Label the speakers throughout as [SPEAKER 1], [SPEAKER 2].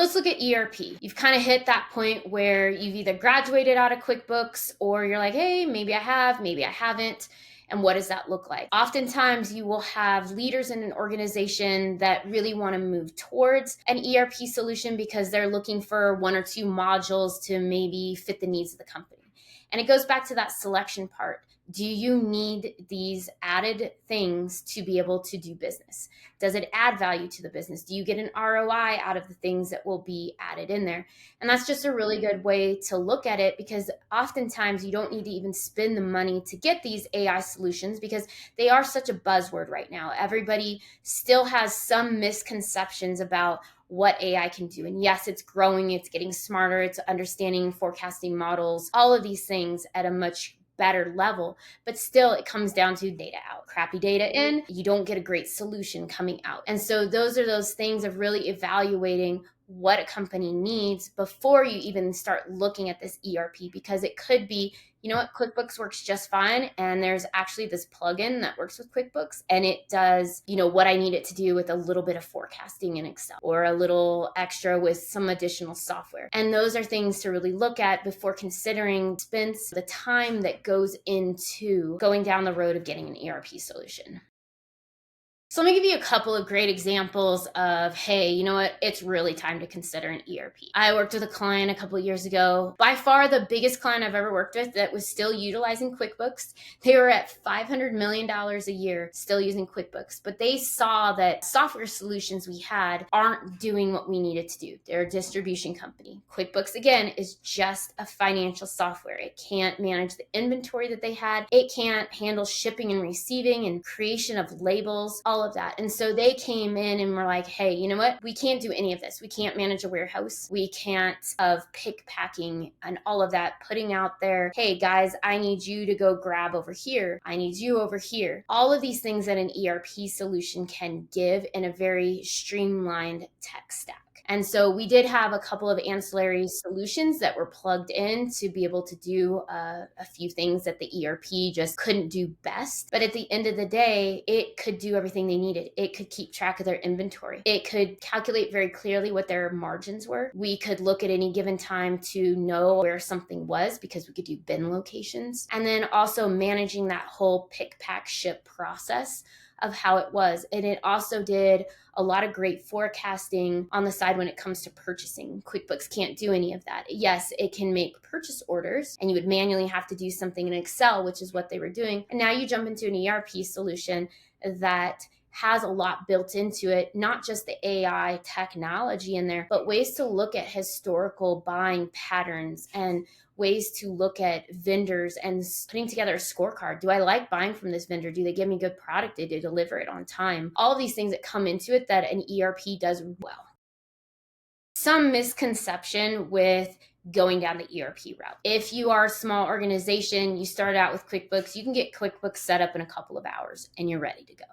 [SPEAKER 1] Let's look at ERP. You've kind of hit that point where you've either graduated out of QuickBooks or you're like, hey, maybe I have, maybe I haven't. And what does that look like? Oftentimes, you will have leaders in an organization that really want to move towards an ERP solution because they're looking for one or two modules to maybe fit the needs of the company. And it goes back to that selection part. Do you need these added things to be able to do business? Does it add value to the business? Do you get an ROI out of the things that will be added in there? And that's just a really good way to look at it, because oftentimes you don't need to even spend the money to get these AI solutions because they are such a buzzword right now. Everybody still has some misconceptions about what AI can do. And yes, it's growing, it's getting smarter, it's understanding forecasting models, all of these things at a much better level, but still it comes down to data out. Crappy data in, you don't get a great solution coming out. And so those are those things of really evaluating what a company needs before you even start looking at this ERP, because it could be, you know what, QuickBooks works just fine, and there's actually this plugin that works with QuickBooks and it does, you know, what I need it to do with a little bit of forecasting in Excel or a little extra with some additional software. And those are things to really look at before considering expense, the time that goes into going down the road of getting an ERP solution. So let me give you a couple of great examples of, hey, you know what? It's really time to consider an ERP. I worked with a client a couple of years ago, by far the biggest client I've ever worked with that was still utilizing QuickBooks. They were at $500 million a year still using QuickBooks, but they saw that software solutions we had aren't doing what we needed to do. They're a distribution company. QuickBooks, again, is just a financial software. It can't manage the inventory that they had. It can't handle shipping and receiving and creation of labels, all of that. And so they came in and were like, hey, you know what? We can't do any of this. We can't manage a warehouse. We can't of pick packing and all of that, putting out there, hey guys, I need you to go grab over here. I need you over here. All of these things that an ERP solution can give in a very streamlined tech stack. And so we did have a couple of ancillary solutions that were plugged in to be able to do a few things that the ERP just couldn't do best. But at the end of the day, it could do everything they needed. It could keep track of their inventory. It could calculate very clearly what their margins were. We could look at any given time to know where something was because we could do bin locations. And then also managing that whole pick, pack, ship process of how it was. And it also did a lot of great forecasting on the side when it comes to purchasing. QuickBooks can't do any of that. Yes, it can make purchase orders and you would manually have to do something in Excel, which is what they were doing. And now you jump into an ERP solution that has a lot built into it, not just the AI technology in there, but ways to look at historical buying patterns and ways to look at vendors and putting together a scorecard. Do I like buying from this vendor? Do they give me good product? Did they deliver it on time? All of these things that come into it that an ERP does well. Some misconception with going down the ERP route. If you are a small organization, you start out with QuickBooks, you can get QuickBooks set up in a couple of hours and you're ready to go.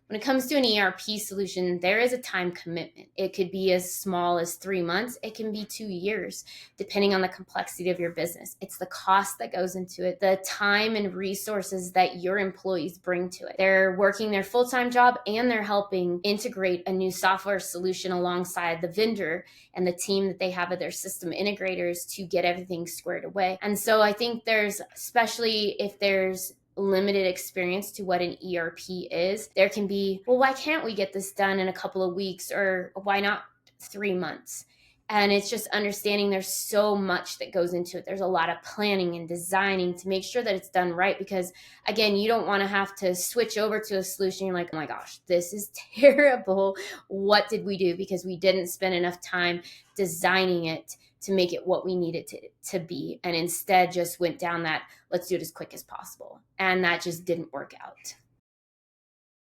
[SPEAKER 1] When it comes to an ERP solution, there is a time commitment. It could be as small as 3 months. It can be 2 years, depending on the complexity of your business. It's the cost that goes into it, the time and resources that your employees bring to it. They're working their full-time job and they're helping integrate a new software solution alongside the vendor and the team that they have of their system integrators to get everything squared away. And so I think there's, especially if there's limited experience to what an ERP is, there can be, well, why can't we get this done in a couple of weeks, or why not 3 months? And it's just understanding there's so much that goes into it. There's a lot of planning and designing to make sure that it's done right, because again, you don't want to have to switch over to a solution. You're like, oh my gosh, this is terrible. What did we do? Because we didn't spend enough time designing it to make it what we needed to be, and instead just went down that, let's do it as quick as possible. And that just didn't work out.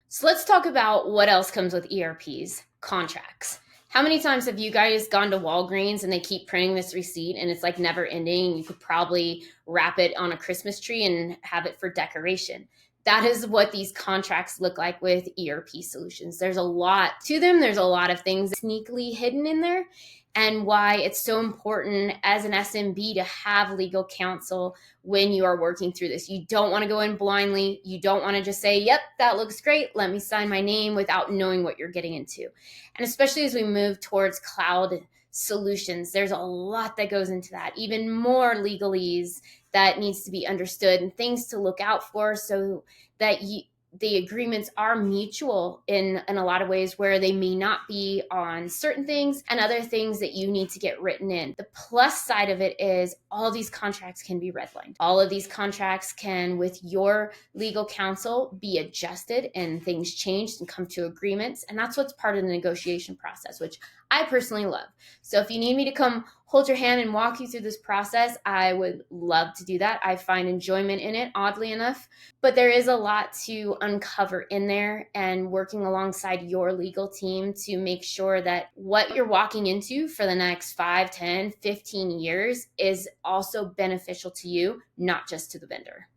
[SPEAKER 1] So let's talk about what else comes with ERPs, contracts. How many times have you guys gone to Walgreens and they keep printing this receipt and it's like never ending? You could probably wrap it on a Christmas tree and have it for decoration. That is what these contracts look like with ERP solutions. There's a lot to them. There's a lot of things sneakily hidden in there, and why it's so important as an SMB to have legal counsel when you are working through this. You don't want to go in blindly. You don't want to just say, yep, that looks great, let me sign my name, without knowing what you're getting into. And especially as we move towards cloud solutions. There's a lot that goes into that, even more legalese that needs to be understood and things to look out for so that the agreements are mutual in a lot of ways, where they may not be on certain things and other things that you need to get written in. The plus side of it is all these contracts can be redlined. All of these contracts can, with your legal counsel, be adjusted and things changed and come to agreements. And that's what's part of the negotiation process, which I personally love. So if you need me to come hold your hand and walk you through this process, I would love to do that. I find enjoyment in it, oddly enough. But there is a lot to uncover in there, and working alongside your legal team to make sure that what you're walking into for the next 5, 10, 15 years is also beneficial to you, not just to the vendor.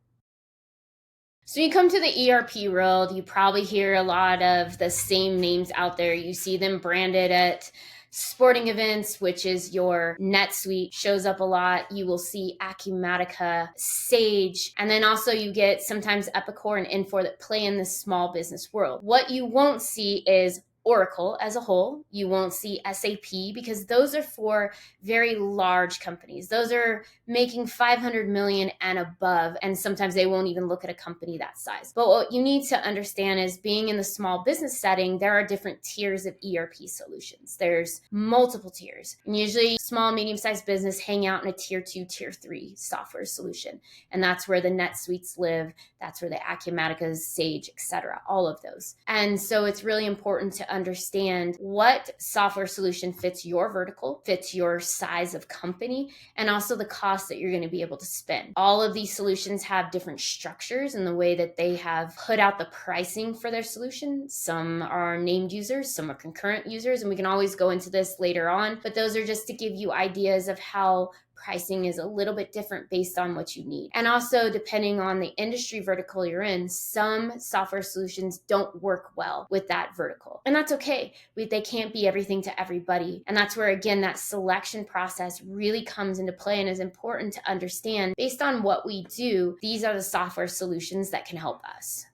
[SPEAKER 1] So you come to the ERP world, you probably hear a lot of the same names out there. You see them branded at sporting events, which is your NetSuite, shows up a lot. You will see Acumatica, Sage, and then also you get sometimes Epicor and Infor that play in the small business world. What you won't see is Oracle as a whole. You won't see SAP, because those are for very large companies. Those are making 500 million and above, and sometimes they won't even look at a company that size. But what you need to understand is, being in the small business setting, there are different tiers of ERP solutions. There's multiple tiers, and usually small, medium-sized business hang out in a tier 2, tier 3 software solution, and that's where the NetSuites live. That's where the Acumaticas, Sage, etc., all of those. And so it's really important to understand what software solution fits your vertical, fits your size of company, and also the cost that you're going to be able to spend. All of these solutions have different structures in the way that they have put out the pricing for their solution. Some are named users, some are concurrent users, and we can always go into this later on, but those are just to give you ideas of how pricing is a little bit different based on what you need. And also, depending on the industry vertical you're in, some software solutions don't work well with that vertical. And that's okay. They can't be everything to everybody. And that's where, again, that selection process really comes into play and is important to understand. Based on what we do, these are the software solutions that can help us.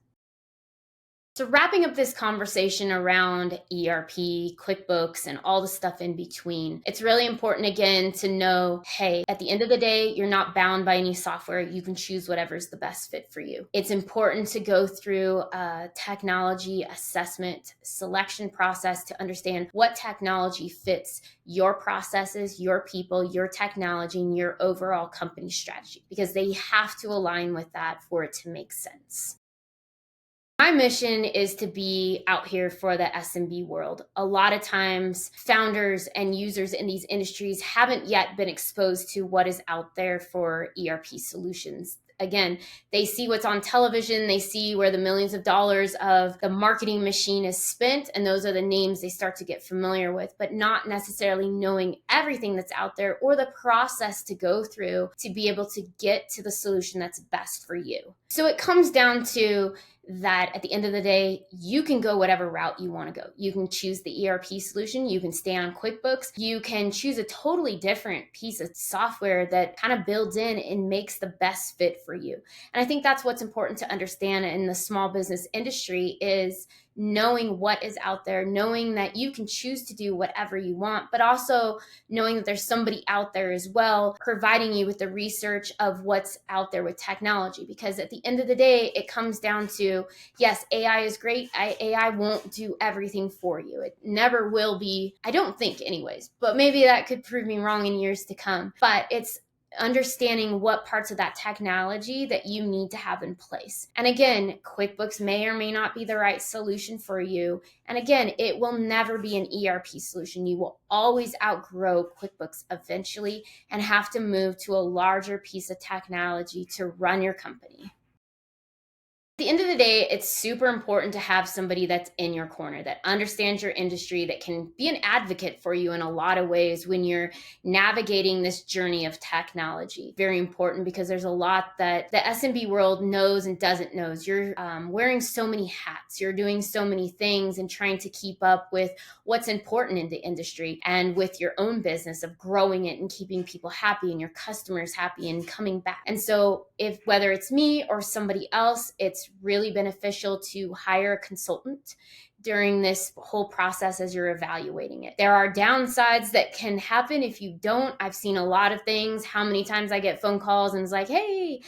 [SPEAKER 1] So wrapping up this conversation around ERP, QuickBooks, and all the stuff in between, it's really important, again, to know, hey, at the end of the day, you're not bound by any software. You can choose whatever's the best fit for you. It's important to go through a technology assessment selection process to understand what technology fits your processes, your people, your technology, and your overall company strategy, because they have to align with that for it to make sense. My mission is to be out here for the SMB world. A lot of times, founders and users in these industries haven't yet been exposed to what is out there for ERP solutions. Again, they see what's on television, they see where the millions of dollars of the marketing machine is spent, and those are the names they start to get familiar with, but not necessarily knowing everything that's out there or the process to go through to be able to get to the solution that's best for you. So it comes down to that at the end of the day, you can go whatever route you want to go. You can choose the ERP solution. You can stay on QuickBooks. You can choose a totally different piece of software that kind of builds in and makes the best fit for you. And I think that's what's important to understand in the small business industry, is knowing what is out there, knowing that you can choose to do whatever you want, but also knowing that there's somebody out there as well providing you with the research of what's out there with technology. Because at the end of the day, it comes down to, yes, AI is great. AI won't do everything for you. It never will be, I don't think anyways, but maybe that could prove me wrong in years to come. But it's understanding what parts of that technology that you need to have in place. And again, QuickBooks may or may not be the right solution for you. And again, it will never be an ERP solution. You will always outgrow QuickBooks eventually and have to move to a larger piece of technology to run your company. At the end of the day, it's super important to have somebody that's in your corner, that understands your industry, that can be an advocate for you in a lot of ways when you're navigating this journey of technology. Very important, because there's a lot that the SMB world knows and doesn't know. You're wearing so many hats, you're doing so many things and trying to keep up with what's important in the industry and with your own business of growing it and keeping people happy and your customers happy and coming back. And so whether it's me or somebody else, it's really beneficial to hire a consultant, during this whole process as you're evaluating it. There are downsides that can happen if you don't. I've seen a lot of things. How many times I get phone calls and it's like, hey,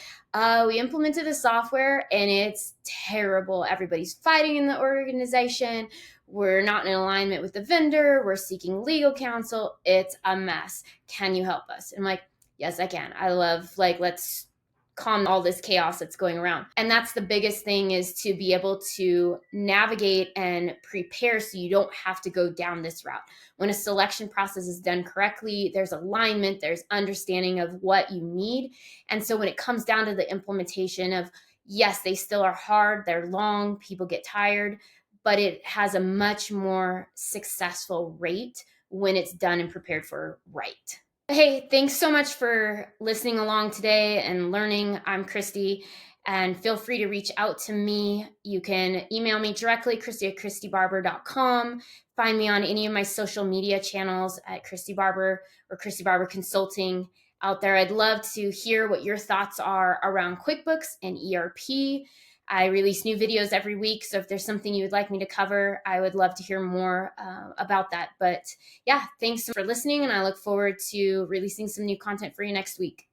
[SPEAKER 1] we implemented the software and it's terrible. Everybody's fighting in the organization. We're not in alignment with the vendor. We're seeking legal counsel. It's a mess. Can you help us? And I'm like, yes, I can. I love, like, let's calm all this chaos that's going around. And that's the biggest thing, is to be able to navigate and prepare so you don't have to go down this route. When a selection process is done correctly, there's alignment, there's understanding of what you need. And so when it comes down to the implementation of, yes, they still are hard, they're long, people get tired, but it has a much more successful rate when it's done and prepared for right. Hey, thanks so much for listening along today and learning. I'm Christy, and feel free to reach out to me. You can email me directly, christy@christybarber.com. Find me on any of my social media channels at Christy Barber or Christy Barber Consulting out there. I'd love to hear what your thoughts are around QuickBooks and ERP. I release new videos every week, so if there's something you would like me to cover, I would love to hear more about that. But yeah, thanks for listening, and I look forward to releasing some new content for you next week.